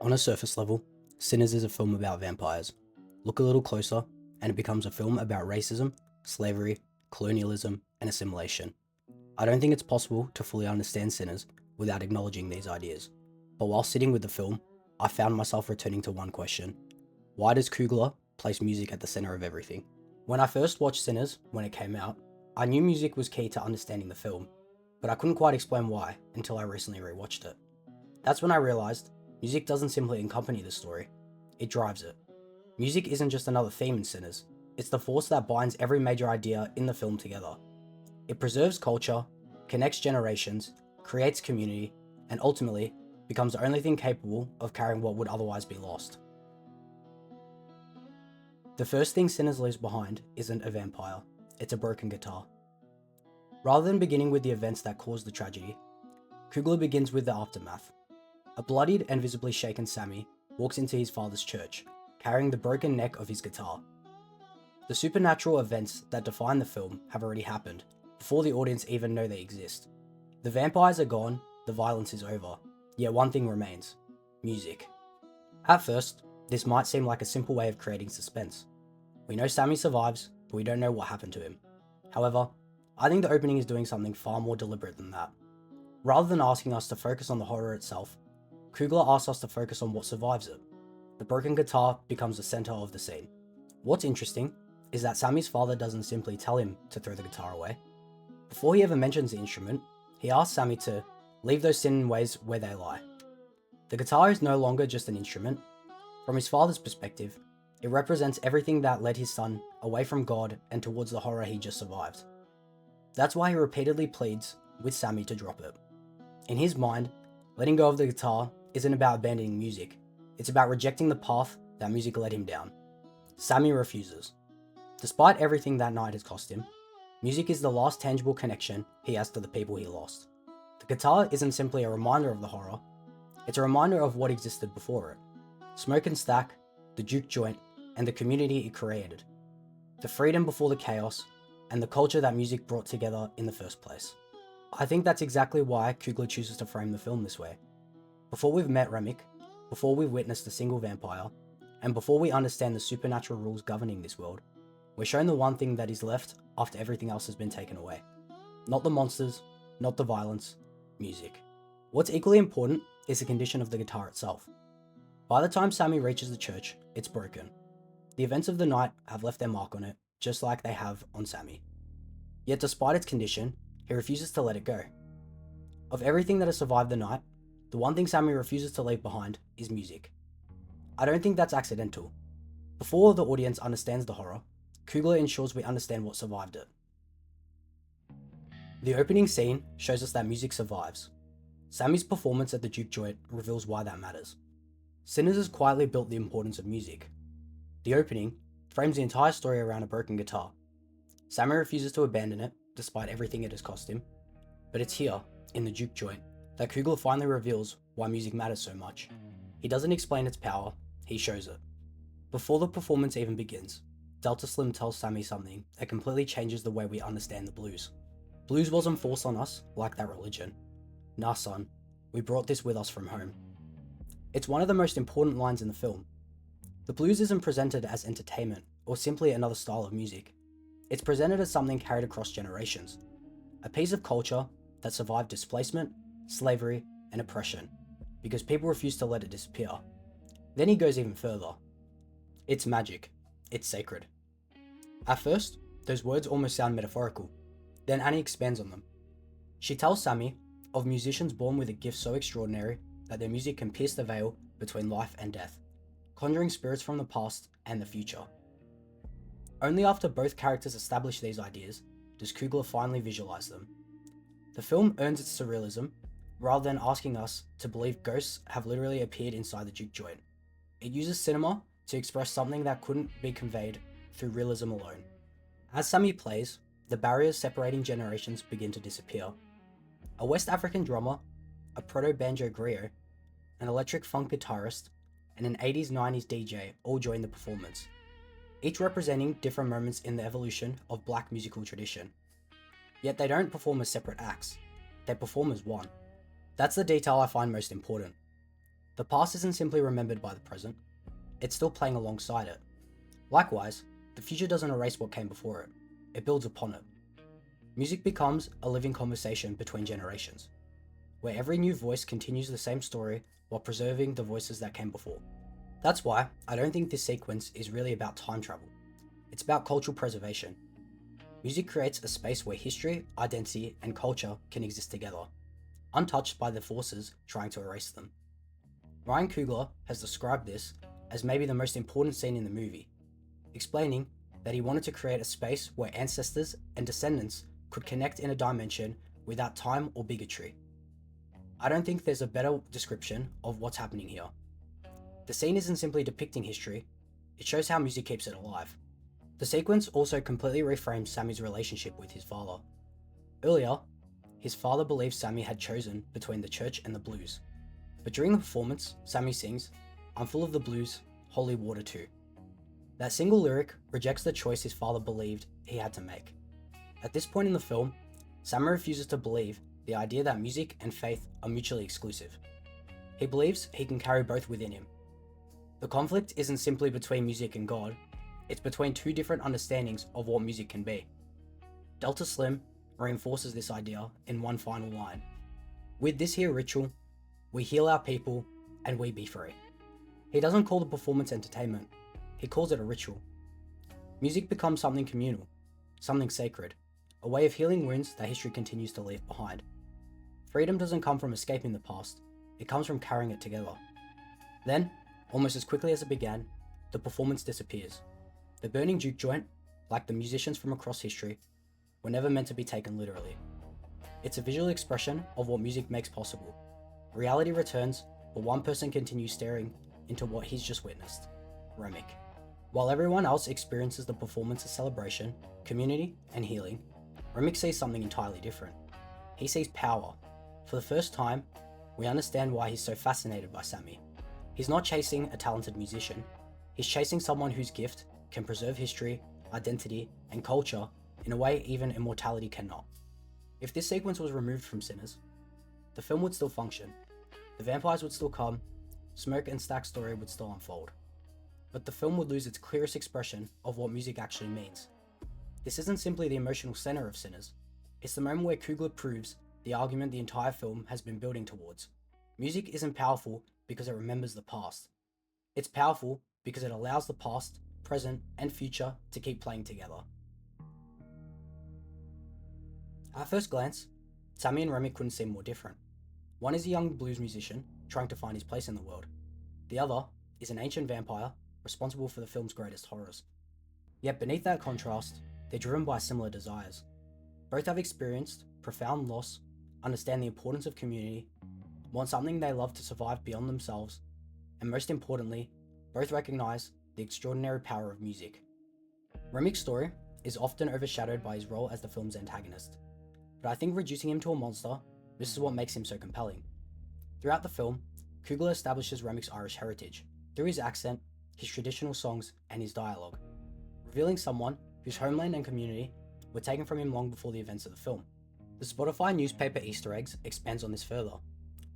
On a surface level, Sinners is a film about vampires. Look a little closer, and it becomes a film about racism, slavery, colonialism, and assimilation. I don't think it's possible to fully understand Sinners without acknowledging these ideas. But while sitting with the film, I found myself returning to one question. Why does Coogler place music at the center of everything? When I first watched Sinners, when it came out, I knew music was key to understanding the film, but I couldn't quite explain why until I recently rewatched it. That's when I realized music doesn't simply accompany the story, it drives it. Music isn't just another theme in Sinners, it's the force that binds every major idea in the film together. It preserves culture, connects generations, creates community, and ultimately becomes the only thing capable of carrying what would otherwise be lost. The first thing Sinners leaves behind isn't a vampire, it's a broken guitar. Rather than beginning with the events that caused the tragedy, Coogler begins with the aftermath. A bloodied and visibly shaken Sammy walks into his father's church, carrying the broken neck of his guitar. The supernatural events that define the film have already happened, before the audience even know they exist. The vampires are gone, the violence is over, yet one thing remains: music. At first, this might seem like a simple way of creating suspense. We know Sammy survives, but we don't know what happened to him. However, I think the opening is doing something far more deliberate than that. Rather than asking us to focus on the horror itself, Coogler asks us to focus on what survives it. The broken guitar becomes the center of the scene. What's interesting is that Sammy's father doesn't simply tell him to throw the guitar away. Before he ever mentions the instrument, he asks Sammy to leave those sin ways where they lie. The guitar is no longer just an instrument. From his father's perspective, it represents everything that led his son away from God and towards the horror he just survived. That's why he repeatedly pleads with Sammy to drop it. In his mind, letting go of the guitar isn't about abandoning music, it's about rejecting the path that music led him down. Sammy refuses. Despite everything that night has cost him, music is the last tangible connection he has to the people he lost. The guitar isn't simply a reminder of the horror, it's a reminder of what existed before it. Smoke and Stack, the juke joint, and the community it created. The freedom before the chaos, and the culture that music brought together in the first place. I think that's exactly why Coogler chooses to frame the film this way. Before we've met Remick, before we've witnessed a single vampire, and before we understand the supernatural rules governing this world, we're shown the one thing that is left after everything else has been taken away. Not the monsters, not the violence, music. What's equally important is the condition of the guitar itself. By the time Sammy reaches the church, it's broken. The events of the night have left their mark on it, just like they have on Sammy. Yet despite its condition, he refuses to let it go. Of everything that has survived the night, the one thing Sammy refuses to leave behind is music. I don't think that's accidental. Before the audience understands the horror, Coogler ensures we understand what survived it. The opening scene shows us that music survives. Sammy's performance at the juke joint reveals why that matters. Sinners has quietly built the importance of music. The opening frames the entire story around a broken guitar. Sammy refuses to abandon it, despite everything it has cost him. But it's here, in the juke joint, that Coogler finally reveals why music matters so much. He doesn't explain its power, he shows it. Before the performance even begins, Delta Slim tells Sammy something that completely changes the way we understand the blues. Blues wasn't forced on us like that religion. Nah son, we brought this with us from home. It's one of the most important lines in the film. The blues isn't presented as entertainment or simply another style of music. It's presented as something carried across generations. A piece of culture that survived displacement, slavery, and oppression, because people refused to let it disappear. Then he goes even further. It's magic. It's sacred. At first, those words almost sound metaphorical. Then Annie expands on them. She tells Sammy of musicians born with a gift so extraordinary that their music can pierce the veil between life and death, conjuring spirits from the past and the future. Only after both characters establish these ideas does Coogler finally visualize them. The film earns its surrealism rather than asking us to believe ghosts have literally appeared inside the juke joint. It uses cinema to express something that couldn't be conveyed through realism alone. As Sammy plays, the barriers separating generations begin to disappear. A West African drummer, a proto-banjo griot, an electric funk guitarist, and an 80s-90s DJ all join the performance, each representing different moments in the evolution of black musical tradition. Yet they don't perform as separate acts, they perform as one. That's the detail I find most important. The past isn't simply remembered by the present, it's still playing alongside it. Likewise, the future doesn't erase what came before it, it builds upon it. Music becomes a living conversation between generations, where every new voice continues the same story while preserving the voices that came before. That's why I don't think this sequence is really about time travel. It's about cultural preservation. Music creates a space where history, identity, and culture can exist together, untouched by the forces trying to erase them. Ryan Coogler has described this as maybe the most important scene in the movie, explaining that he wanted to create a space where ancestors and descendants could connect in a dimension without time or bigotry. I don't think there's a better description of what's happening here. The scene isn't simply depicting history, it shows how music keeps it alive. The sequence also completely reframes Sammy's relationship with his father. Earlier, his father believed Sammy had chosen between the church and the blues. But during the performance, Sammy sings, "I'm full of the blues, holy water too." That single lyric rejects the choice his father believed he had to make. At this point in the film, Sammy refuses to believe the idea that music and faith are mutually exclusive. He believes he can carry both within him. The conflict isn't simply between music and God, it's between two different understandings of what music can be. Delta Slim reinforces this idea in one final line. "With this here ritual, we heal our people and we be free." He doesn't call the performance entertainment, he calls it a ritual. Music becomes something communal, something sacred, a way of healing wounds that history continues to leave behind. Freedom doesn't come from escaping the past, it comes from carrying it together. Then, almost as quickly as it began, the performance disappears. The burning juke joint, like the musicians from across history, were never meant to be taken literally. It's a visual expression of what music makes possible. Reality returns, but one person continues staring into what he's just witnessed. Remick. While everyone else experiences the performance as celebration, community, and healing, Remick sees something entirely different. He sees power. For the first time, we understand why he's so fascinated by Sammy. He's not chasing a talented musician, he's chasing someone whose gift can preserve history, identity, and culture in a way even Immortality cannot. If this sequence was removed from Sinners, the film would still function, the vampires would still come, Smoke and Stack's story would still unfold. But the film would lose its clearest expression of what music actually means. This isn't simply the emotional center of Sinners, it's the moment where Coogler proves the argument the entire film has been building towards. Music isn't powerful because it remembers the past. It's powerful because it allows the past, present, and future to keep playing together. At first glance, Sammy and Remick couldn't seem more different. One is a young blues musician trying to find his place in the world. The other is an ancient vampire responsible for the film's greatest horrors. Yet beneath that contrast, they're driven by similar desires. Both have experienced profound loss, understand the importance of community, want something they love to survive beyond themselves, and most importantly, both recognize the extraordinary power of music. Remick's story is often overshadowed by his role as the film's antagonist, but I think reducing him to a monster, this is what makes him so compelling. Throughout the film, Coogler establishes Remick's Irish heritage through his accent, his traditional songs, and his dialogue, revealing someone whose homeland and community were taken from him long before the events of the film. The Spotify newspaper Easter eggs expands on this further,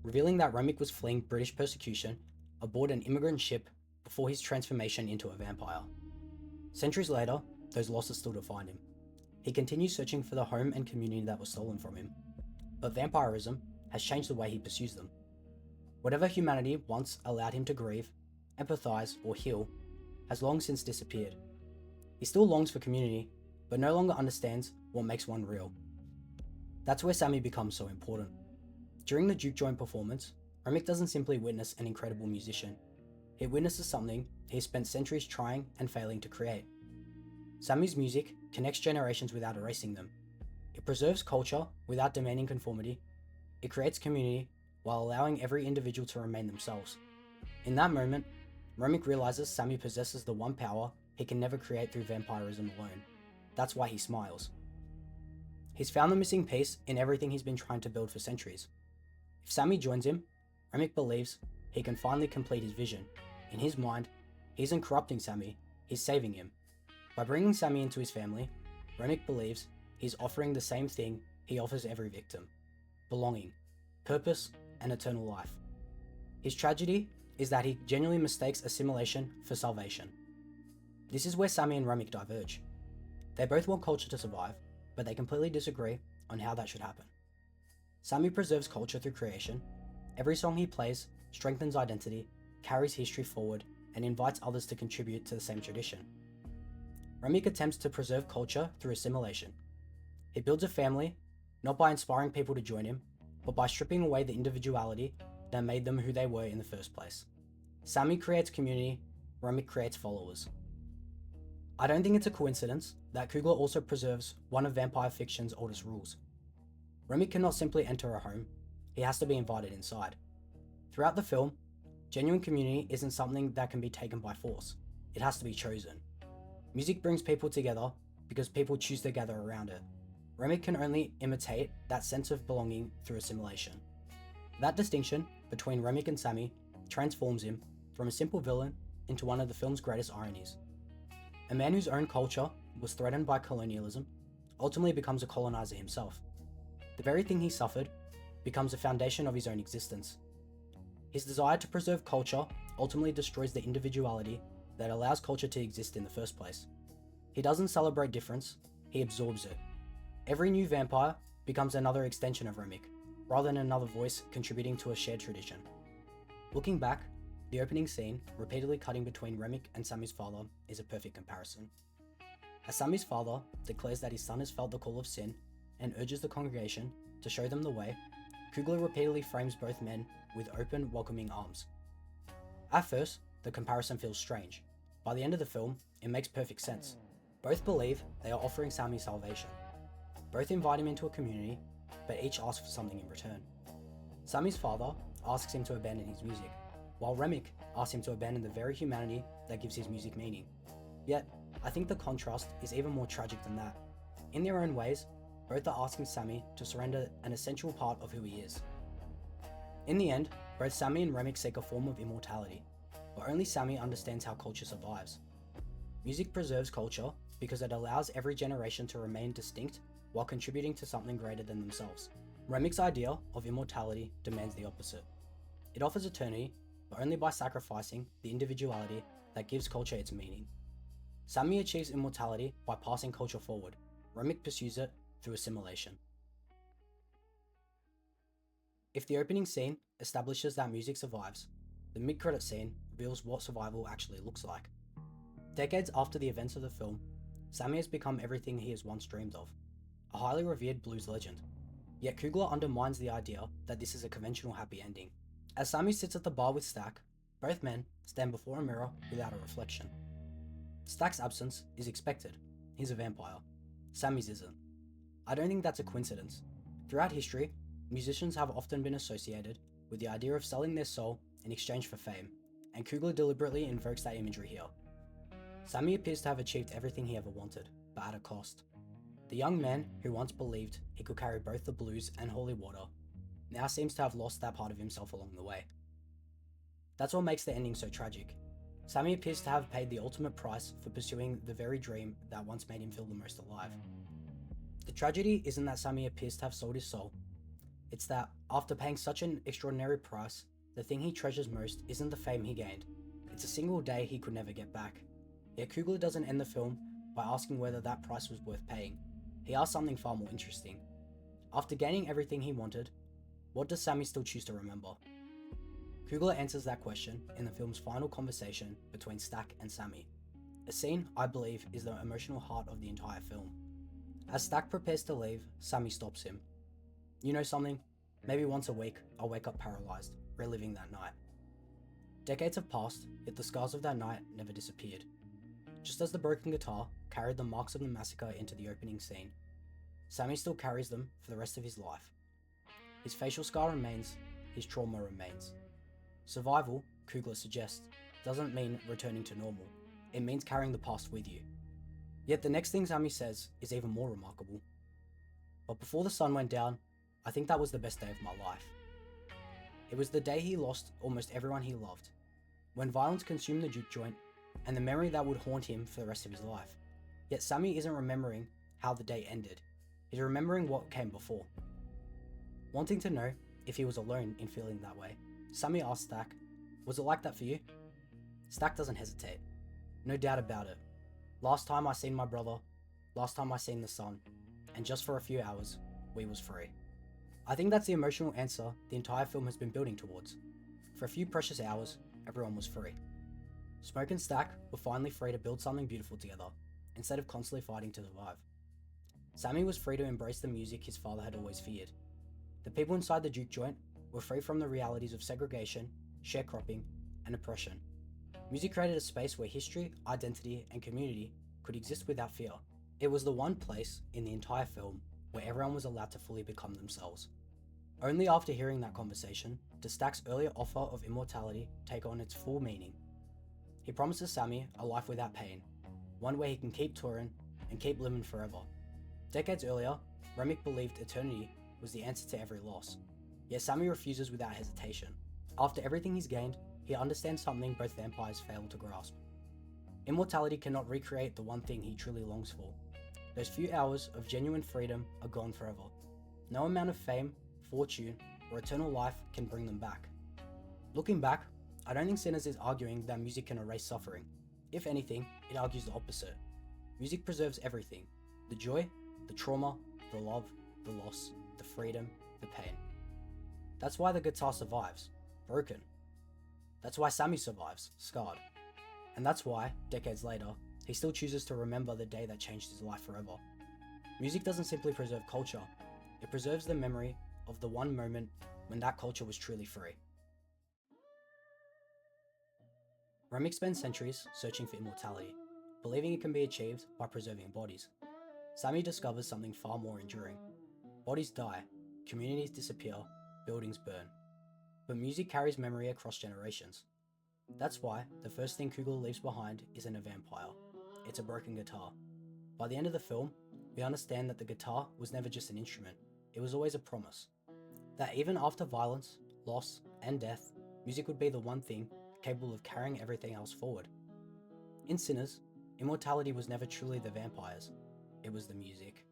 revealing that Remick was fleeing British persecution aboard an immigrant ship before his transformation into a vampire. Centuries later, those losses still define him. He continues searching for the home and community that was stolen from him, but vampirism has changed the way he pursues them. Whatever humanity once allowed him to grieve, empathize, or heal has long since disappeared. He still longs for community, but no longer understands what makes one real. That's where Sammy becomes so important. During the juke joint performance, Remick doesn't simply witness an incredible musician, he witnesses something he has spent centuries trying and failing to create. Sammy's music connects generations without erasing them. It preserves culture without demanding conformity. It creates community while allowing every individual to remain themselves. In that moment, Remick realizes Sammy possesses the one power he can never create through vampirism alone. That's why he smiles. He's found the missing piece in everything he's been trying to build for centuries. If Sammy joins him, Remick believes he can finally complete his vision. In his mind, he isn't corrupting Sammy, he's saving him. By bringing Sammy into his family, Remick believes he's offering the same thing he offers every victim: belonging, purpose, and eternal life. His tragedy is that he genuinely mistakes assimilation for salvation. This is where Sammy and Remik diverge. They both want culture to survive, but they completely disagree on how that should happen. Sammy preserves culture through creation. Every song he plays strengthens identity, carries history forward, and invites others to contribute to the same tradition. Remik attempts to preserve culture through assimilation. He builds a family, not by inspiring people to join him, but by stripping away the individuality that made them who they were in the first place. Sammy creates community, Remik creates followers. I don't think it's a coincidence that Coogler also preserves one of vampire fiction's oldest rules. Remik cannot simply enter a home, he has to be invited inside. Throughout the film, genuine community isn't something that can be taken by force, it has to be chosen. Music brings people together because people choose to gather around it. Remik can only imitate that sense of belonging through assimilation. That distinction between Remik and Sammy transforms him from a simple villain into one of the film's greatest ironies. A man whose own culture was threatened by colonialism ultimately becomes a colonizer himself. The very thing he suffered becomes the foundation of his own existence. His desire to preserve culture ultimately destroys the individuality that allows culture to exist in the first place. He doesn't celebrate difference, he absorbs it. Every new vampire becomes another extension of Remik, rather than another voice contributing to a shared tradition. Looking back, the opening scene, repeatedly cutting between Remik and Sammy's father, is a perfect comparison. As Sammy's father declares that his son has felt the call of sin and urges the congregation to show them the way, Coogler repeatedly frames both men with open, welcoming arms. At first, the comparison feels strange. By the end of the film, it makes perfect sense. Both believe they are offering Sammy salvation. Both invite him into a community, but each ask for something in return. Sammy's father asks him to abandon his music, while Remik asks him to abandon the very humanity that gives his music meaning. Yet, I think the contrast is even more tragic than that. In their own ways, both are asking Sammy to surrender an essential part of who he is. In the end, both Sammy and Remik seek a form of immortality, but only Sammy understands how culture survives. Music preserves culture because it allows every generation to remain distinct while contributing to something greater than themselves. Remik's idea of immortality demands the opposite. It offers eternity, but only by sacrificing the individuality that gives culture its meaning. Sammy achieves immortality by passing culture forward. Remik pursues it through assimilation. If the opening scene establishes that music survives, the mid-credit scene reveals what survival actually looks like. Decades after the events of the film, Sammy has become everything he has once dreamed of, a highly revered blues legend. Yet Coogler undermines the idea that this is a conventional happy ending. As Sammy sits at the bar with Stack, both men stand before a mirror without a reflection. Stack's absence is expected. He's a vampire. Sammy's isn't. I don't think that's a coincidence. Throughout history, musicians have often been associated with the idea of selling their soul in exchange for fame, and Coogler deliberately invokes that imagery here. Sammy appears to have achieved everything he ever wanted, but at a cost. The young man who once believed he could carry both the blues and holy water now seems to have lost that part of himself along the way. That's what makes the ending so tragic. Sammy appears to have paid the ultimate price for pursuing the very dream that once made him feel the most alive. The tragedy isn't that Sammy appears to have sold his soul. It's that, after paying such an extraordinary price, the thing he treasures most isn't the fame he gained. It's a single day he could never get back. Yet Coogler doesn't end the film by asking whether that price was worth paying. He asks something far more interesting. After gaining everything he wanted, what does Sammy still choose to remember? Coogler answers that question in the film's final conversation between Stack and Sammy. A scene, I believe, is the emotional heart of the entire film. As Stack prepares to leave, Sammy stops him. You know something? Maybe once a week, I'll wake up paralyzed, reliving that night. Decades have passed, yet the scars of that night never disappeared. Just as the broken guitar carried the marks of the massacre into the opening scene, Sammy still carries them for the rest of his life. His facial scar remains, his trauma remains. Survival, Coogler suggests, doesn't mean returning to normal. It means carrying the past with you. Yet the next thing Sammy says is even more remarkable. But before the sun went down, I think that was the best day of my life. It was the day he lost almost everyone he loved, when violence consumed the juke joint, and the memory that would haunt him for the rest of his life. Yet Sammy isn't remembering how the day ended, he's remembering what came before. Wanting to know if he was alone in feeling that way, Sammy asks Stack, "Was it like that for you?" Stack doesn't hesitate. "No doubt about it. Last time I seen my brother, last time I seen the sun, and just for a few hours, we was free." I think that's the emotional answer the entire film has been building towards. For a few precious hours, everyone was free. Smoke and Stack were finally free to build something beautiful together, instead of constantly fighting to survive. Sammy was free to embrace the music his father had always feared. The people inside the juke joint were free from the realities of segregation, sharecropping, and oppression. Music created a space where history, identity, and community could exist without fear. It was the one place in the entire film where everyone was allowed to fully become themselves. Only after hearing that conversation does Stack's earlier offer of immortality take on its full meaning. He promises Sammy a life without pain, one where he can keep touring and keep living forever. Decades earlier, Remick believed eternity was the answer to every loss. Yet Sammy refuses without hesitation. After everything he's gained, he understands something both vampires fail to grasp. Immortality cannot recreate the one thing he truly longs for. Those few hours of genuine freedom are gone forever. No amount of fame, fortune, or eternal life can bring them back. Looking back, I don't think Sinners is arguing that music can erase suffering. If anything, it argues the opposite. Music preserves everything: the joy, the trauma, the love, the loss, the freedom, the pain. That's why the guitar survives, broken. That's why Sammy survives, scarred. And that's why, decades later, he still chooses to remember the day that changed his life forever. Music doesn't simply preserve culture, it preserves the memory of the one moment when that culture was truly free. Remick spends centuries searching for immortality, believing it can be achieved by preserving bodies. Sammy discovers something far more enduring. Bodies die, communities disappear, buildings burn. But music carries memory across generations. That's why the first thing Coogler leaves behind isn't a vampire. It's a broken guitar. By the end of the film, we understand that the guitar was never just an instrument, it was always a promise. That even after violence, loss, and death, music would be the one thing capable of carrying everything else forward. In Sinners, immortality was never truly the vampires, it was the music.